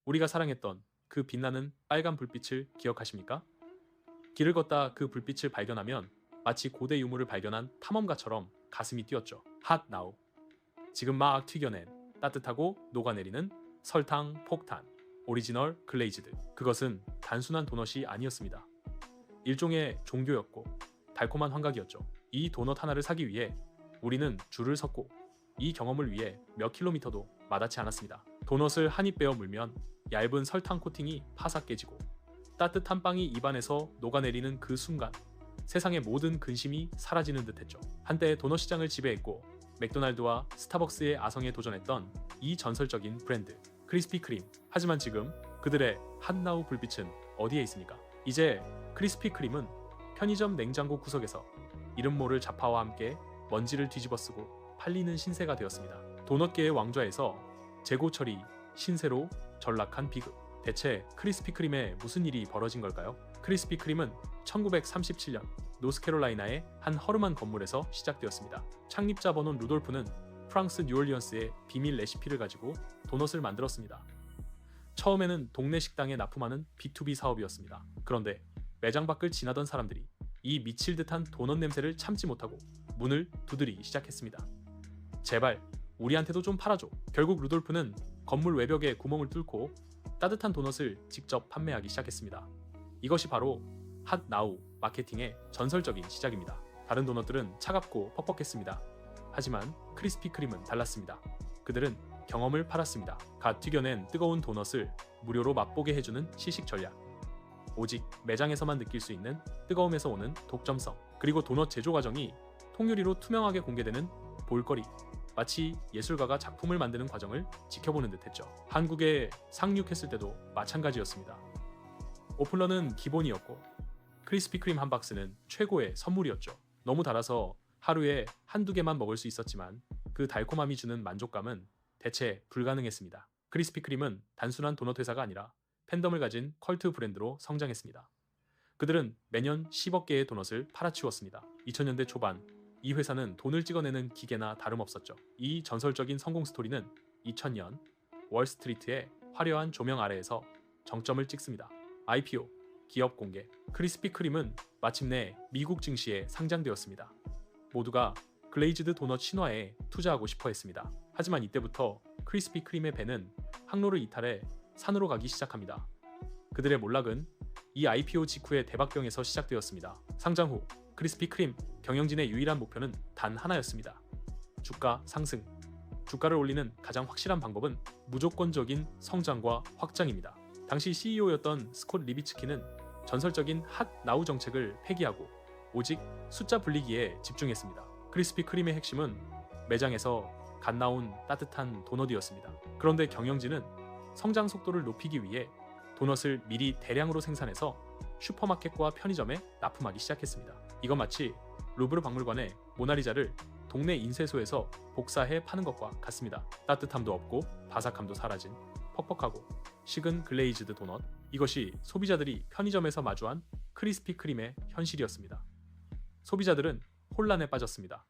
우리가 사랑했던 그 빛나는 빨간 불빛을 기억하십니까? 길을 걷다 그 불빛을 발견하면 마치 고대 유물을 발견한 탐험가처럼 가슴이 뛰었죠. 핫 나우. 지금 막 튀겨낸 따뜻하고 녹아내리는 설탕 폭탄. 오리지널 글레이즈드. 그것은 단순한 도넛이 아니었습니다. 일종의 종교였고 달콤한 환각이었죠. 이 도넛 하나를 사기 위해 우리는 줄을 섰고 이 경험을 위해 몇 킬로미터도 마다치 않았습니다. 도넛을 한 입 베어 물면 얇은 설탕 코팅이 파삭 깨지고 따뜻한 빵이 입안에서 녹아내리는 그 순간 세상의 모든 근심이 사라지는 듯했죠. 한때 도넛 시장을 지배했고 맥도날드와 스타벅스의 아성에 도전했던 이 전설적인 브랜드 크리스피 크림. 하지만 지금 그들의 핫나우 불빛은 어디에 있습니까? 이제 크리스피 크림은 편의점 냉장고 구석에서 이름 모를 자파와 함께 먼지를 뒤집어 쓰고 팔리는 신세가 되었습니다. 도넛계의 왕좌에서 재고 처리, 신세로 전락한 비극. 대체 크리스피 크림에 무슨 일이 벌어진 걸까요? 크리스피 크림은 1937년 노스캐롤라이나의 한 허름한 건물에서 시작되었습니다. 창립자 버논 루돌프는 프랑스 뉴올리언스의 비밀 레시피를 가지고 도넛을 만들었습니다. 처음에는 동네 식당에 납품하는 B2B 사업이었습니다. 그런데 매장 밖을 지나던 사람들이 이 미칠 듯한 도넛 냄새를 참지 못하고 문을 두드리기 시작했습니다. 제발 우리한테도 좀 팔아줘. 결국 루돌프는 건물 외벽에 구멍을 뚫고 따뜻한 도넛을 직접 판매하기 시작했습니다. 이것이 바로 핫나우 마케팅의 전설적인 시작입니다. 다른 도넛들은 차갑고 퍽퍽했습니다. 하지만 크리스피 크림은 달랐습니다. 그들은 경험을 팔았습니다. 갓 튀겨낸 뜨거운 도넛을 무료로 맛보게 해주는 시식 전략. 오직 매장에서만 느낄 수 있는 뜨거움에서 오는 독점성. 그리고 도넛 제조 과정이 통유리로 투명하게 공개되는 볼거리. 마치 예술가가 작품을 만드는 과정을 지켜보는 듯했죠. 한국에 상륙했을 때도 마찬가지였습니다. 오플러는 기본이었고 크리스피 크림 한 박스는 최고의 선물이었죠. 너무 달아서 하루에 한두 개만 먹을 수 있었지만 그 달콤함이 주는 만족감은 대체 불가능했습니다. 크리스피 크림은 단순한 도넛 회사가 아니라 팬덤을 가진 컬트 브랜드로 성장했습니다. 그들은 매년 10억 개의 도넛을 팔아치웠습니다. 2000년대 초반 이 회사는 돈을 찍어내는 기계나 다름없었죠. 이 전설적인 성공 스토리는 2000년 월스트리트의 화려한 조명 아래에서 정점을 찍습니다. IPO, 기업 공개. 크리스피 크림은 마침내 미국 증시에 상장되었습니다. 모두가 글레이즈드 도넛 신화에 투자하고 싶어 했습니다. 하지만 이때부터 크리스피 크림의 배는 항로를 이탈해 산으로 가기 시작합니다. 그들의 몰락은 이 IPO 직후의 대박병에서 시작되었습니다. 상장 후 크리스피 크림 경영진의 유일한 목표는 단 하나였습니다. 주가 상승. 주가를 올리는 가장 확실한 방법은 무조건적인 성장과 확장입니다. 당시 CEO였던 스콧 리비츠키는 전설적인 핫 나우 정책을 폐기하고 오직 숫자 불리기에 집중했습니다. 크리스피 크림의 핵심은 매장에서 갓 나온 따뜻한 도넛이었습니다. 그런데 경영진은 성장 속도를 높이기 위해 도넛을 미리 대량으로 생산해서 슈퍼마켓과 편의점에 납품하기 시작했습니다. 이건 마치 루브르 박물관에 모나리자를 동네 인쇄소에서 복사해 파는 것과 같습니다. 따뜻함도 없고 바삭함도 사라진 퍽퍽하고 식은 글레이즈드 도넛. 이것이 소비자들이 편의점에서 마주한 크리스피 크림의 현실이었습니다. 소비자들은 혼란에 빠졌습니다.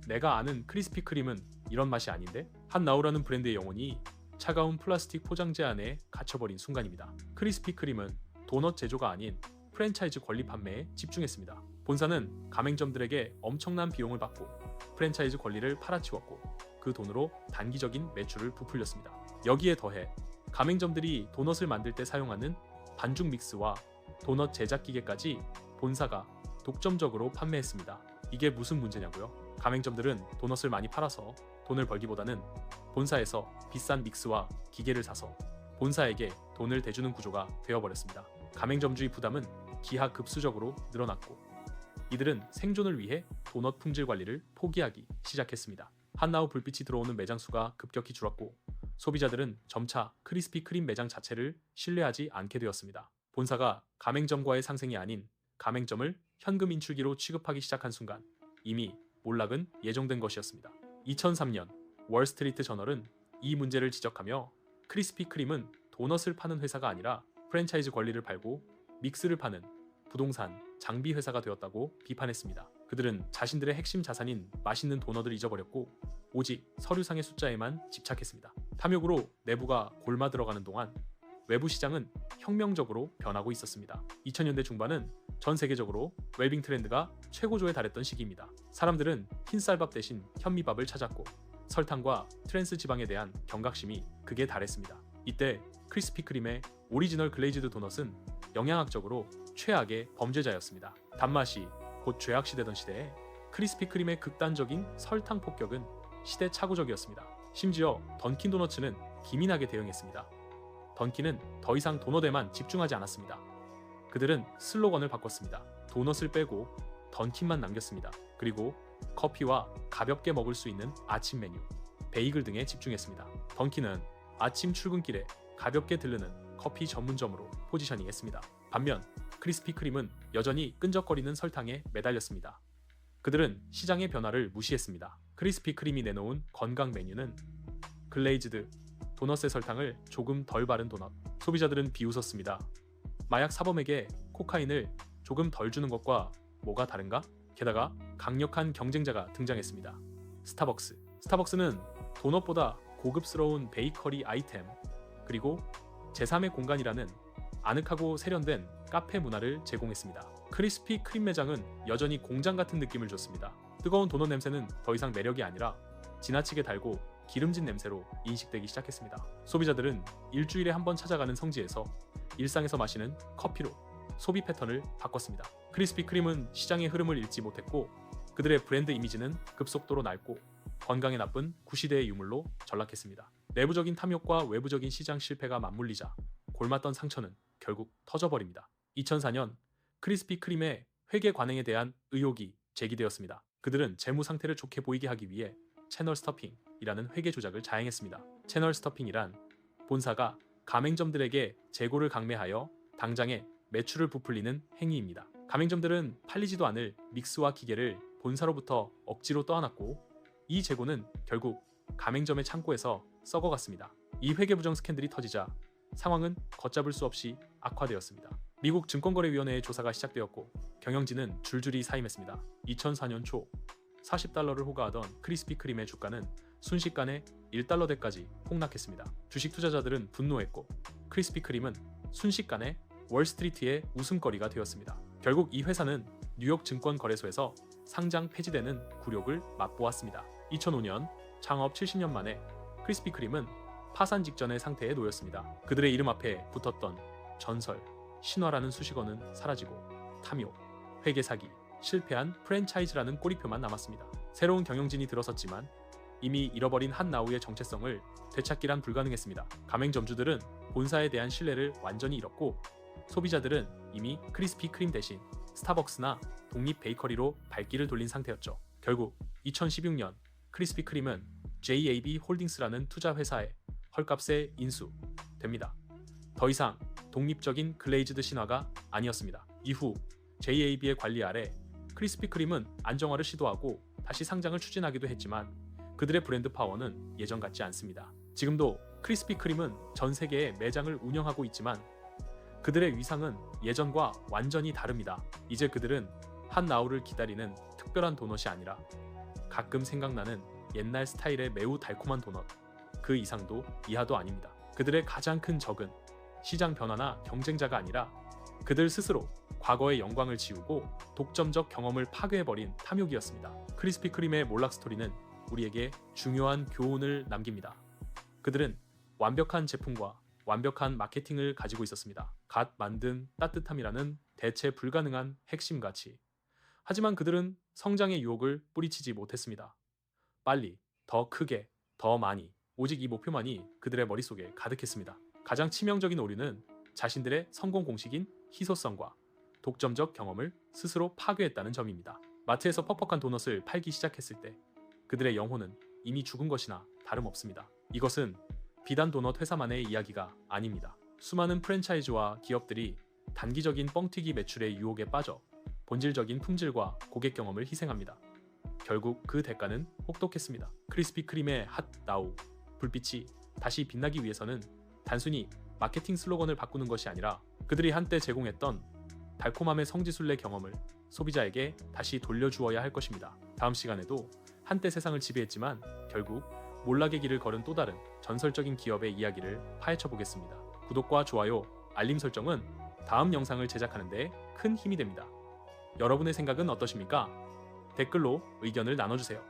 내가 아는 크리스피 크림은 이런 맛이 아닌데? 핫나우라는 브랜드의 영혼이 차가운 플라스틱 포장재 안에 갇혀버린 순간입니다. 크리스피 크림은 도넛 제조가 아닌 프랜차이즈 권리 판매에 집중했습니다. 본사는 가맹점들에게 엄청난 비용을 받고 프랜차이즈 권리를 팔아치웠고 그 돈으로 단기적인 매출을 부풀렸습니다. 여기에 더해 가맹점들이 도넛을 만들 때 사용하는 반죽 믹스와 도넛 제작 기계까지 본사가 독점적으로 판매했습니다. 이게 무슨 문제냐고요? 가맹점들은 도넛을 많이 팔아서 돈을 벌기보다는 본사에서 비싼 믹스와 기계를 사서 본사에게 돈을 대주는 구조가 되어버렸습니다. 가맹점주의 부담은 기하급수적으로 늘어났고 이들은 생존을 위해 도넛 품질 관리를 포기하기 시작했습니다. 핫나우 불빛이 들어오는 매장 수가 급격히 줄었고 소비자들은 점차 크리스피 크림 매장 자체를 신뢰하지 않게 되었습니다. 본사가 가맹점과의 상생이 아닌 가맹점을 현금 인출기로 취급하기 시작한 순간 이미 몰락은 예정된 것이었습니다. 2003년 월스트리트 저널은 이 문제를 지적하며 크리스피 크림은 도넛을 파는 회사가 아니라 프랜차이즈 권리를 팔고 믹스를 파는 부동산, 장비 회사가 되었다고 비판했습니다. 그들은 자신들의 핵심 자산인 맛있는 도넛을 잊어버렸고 오직 서류상의 숫자에만 집착했습니다. 탐욕으로 내부가 골마 들어가는 동안 외부 시장은 혁명적으로 변하고 있었습니다. 2000년대 중반은 전 세계적으로 웰빙 트렌드가 최고조에 달했던 시기입니다. 사람들은 흰쌀밥 대신 현미밥을 찾았고 설탕과 트랜스 지방에 대한 경각심이 극에 달했습니다. 이때 크리스피 크림의 오리지널 글레이즈드 도넛은 영양학적으로 최악의 범죄자였습니다. 단맛이 곧 죄악시되던 시대에 크리스피 크림의 극단적인 설탕 폭격은 시대착오적이었습니다. 심지어 던킨 도너츠는 기민하게 대응했습니다. 던킨은 더 이상 도넛에만 집중하지 않았습니다. 그들은 슬로건을 바꿨습니다. 도넛을 빼고 던킨만 남겼습니다. 그리고 커피와 가볍게 먹을 수 있는 아침 메뉴, 베이글 등에 집중했습니다. 던킨은 아침 출근길에 가볍게 들르는 커피 전문점으로 포지셔닝했습니다. 반면 크리스피 크림은 여전히 끈적거리는 설탕에 매달렸습니다. 그들은 시장의 변화를 무시했습니다. 크리스피 크림이 내놓은 건강 메뉴는 글레이즈드 도넛의 설탕을 조금 덜 바른 도넛. 소비자들은 비웃었습니다. 마약 사범에게 코카인을 조금 덜 주는 것과 뭐가 다른가? 게다가 강력한 경쟁자가 등장했습니다. 스타벅스. 스타벅스는 도넛보다 고급스러운 베이커리 아이템, 그리고 제3의 공간이라는 아늑하고 세련된 카페 문화를 제공했습니다. 크리스피 크림 매장은 여전히 공장 같은 느낌을 줬습니다. 뜨거운 도넛 냄새는 더 이상 매력이 아니라 지나치게 달고 기름진 냄새로 인식되기 시작했습니다. 소비자들은 일주일에 한 번 찾아가는 성지에서 일상에서 마시는 커피로 소비 패턴을 바꿨습니다. 크리스피 크림은 시장의 흐름을 읽지 못했고 그들의 브랜드 이미지는 급속도로 낡고 건강에 나쁜 구시대의 유물로 전락했습니다. 내부적인 탐욕과 외부적인 시장 실패가 맞물리자 골맞던 상처는 결국 터져버립니다. 2004년 크리스피 크림의 회계 관행에 대한 의혹이 제기되었습니다. 그들은 재무 상태를 좋게 보이게 하기 위해 채널 스토핑이라는 회계 조작을 자행했습니다. 채널 스토핑이란 본사가 가맹점들에게 재고를 강매하여 당장에 매출을 부풀리는 행위입니다. 가맹점들은 팔리지도 않을 믹스와 기계를 본사로부터 억지로 떠안았고 이 재고는 결국 가맹점의 창고에서 썩어갔습니다. 이 회계 부정 스캔들이 터지자 상황은 걷잡을 수 없이 악화되었습니다. 미국 증권거래위원회의 조사가 시작되었고 경영진은 줄줄이 사임했습니다. 2004년 초 40달러를 호가하던 크리스피 크림의 주가는 순식간에 1달러대까지 폭락했습니다. 주식 투자자들은 분노했고 크리스피 크림은 순식간에 월스트리트의 웃음거리가 되었습니다. 결국 이 회사는 뉴욕 증권거래소에서 상장 폐지되는 굴욕을 맛보았습니다. 2005년 창업 70년 만에 크리스피 크림은 파산 직전의 상태에 놓였습니다. 그들의 이름 앞에 붙었던 전설, 신화라는 수식어는 사라지고 탐욕, 회계 사기, 실패한 프랜차이즈라는 꼬리표만 남았습니다. 새로운 경영진이 들어섰지만 이미 잃어버린 한나우의 정체성을 되찾기란 불가능했습니다. 가맹점주들은 본사에 대한 신뢰를 완전히 잃었고 소비자들은 이미 크리스피 크림 대신 스타벅스나 독립 베이커리로 발길을 돌린 상태였죠. 결국 2016년 크리스피 크림은 JAB 홀딩스라는 투자 회사에 헐값에 인수됩니다. 더 이상 독립적인 글레이즈드 신화가 아니었습니다. 이후 JAB의 관리 아래 크리스피 크림은 안정화를 시도하고 다시 상장을 추진하기도 했지만 그들의 브랜드 파워는 예전 같지 않습니다. 지금도 크리스피 크림은 전 세계에 매장을 운영하고 있지만 그들의 위상은 예전과 완전히 다릅니다. 이제 그들은 한나우를 기다리는 특별한 도넛이 아니라 가끔 생각나는 옛날 스타일의 매우 달콤한 도넛, 그 이상도 이하도 아닙니다. 그들의 가장 큰 적은 시장 변화나 경쟁자가 아니라 그들 스스로 과거의 영광을 지우고 독점적 경험을 파괴해버린 탐욕이었습니다. 크리스피 크림의 몰락 스토리는 우리에게 중요한 교훈을 남깁니다. 그들은 완벽한 제품과 완벽한 마케팅을 가지고 있었습니다. 갓 만든 따뜻함이라는 대체 불가능한 핵심 가치. 하지만 그들은 성장의 유혹을 뿌리치지 못했습니다. 빨리, 더 크게, 더 많이. 오직 이 목표만이 그들의 머릿속에 가득했습니다. 가장 치명적인 오류는 자신들의 성공 공식인 희소성과 독점적 경험을 스스로 파괴했다는 점입니다. 마트에서 퍽퍽한 도넛을 팔기 시작했을 때 그들의 영혼은 이미 죽은 것이나 다름없습니다. 이것은 비단 도넛 회사만의 이야기가 아닙니다. 수많은 프랜차이즈와 기업들이 단기적인 뻥튀기 매출의 유혹에 빠져 본질적인 품질과 고객 경험을 희생합니다. 결국 그 대가는 혹독했습니다. 크리스피 크림의 핫 나우 불빛이 다시 빛나기 위해서는 단순히 마케팅 슬로건을 바꾸는 것이 아니라 그들이 한때 제공했던 달콤함의 성지순례 경험을 소비자에게 다시 돌려주어야 할 것입니다. 다음 시간에도 한때 세상을 지배했지만 결국 몰락의 길을 걸은 또 다른 전설적인 기업의 이야기를 파헤쳐 보겠습니다. 구독과 좋아요, 알림 설정은 다음 영상을 제작하는 데 큰 힘이 됩니다. 여러분의 생각은 어떠십니까? 댓글로 의견을 나눠주세요.